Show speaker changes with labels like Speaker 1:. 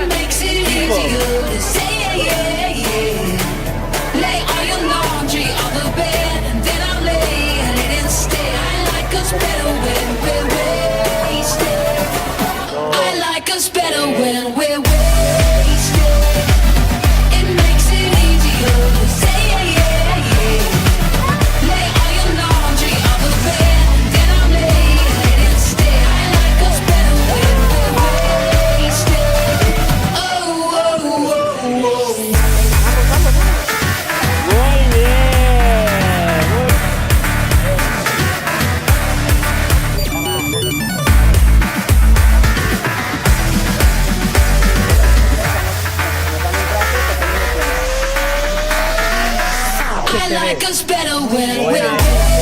Speaker 1: makes it easier to say yeah, yeah. Lay all your laundry on the bed, and then I'll lay it instead. I like us better when we're wasted. I like us better when we're wasted. It makes it easier to say yeah, yeah, yeah. Lay all your laundry on the bed, and then I'll lay it instead. I like us better when we're wasted. Oh, oh, oh, oh.
Speaker 2: Muy bien.
Speaker 1: I like us better when we're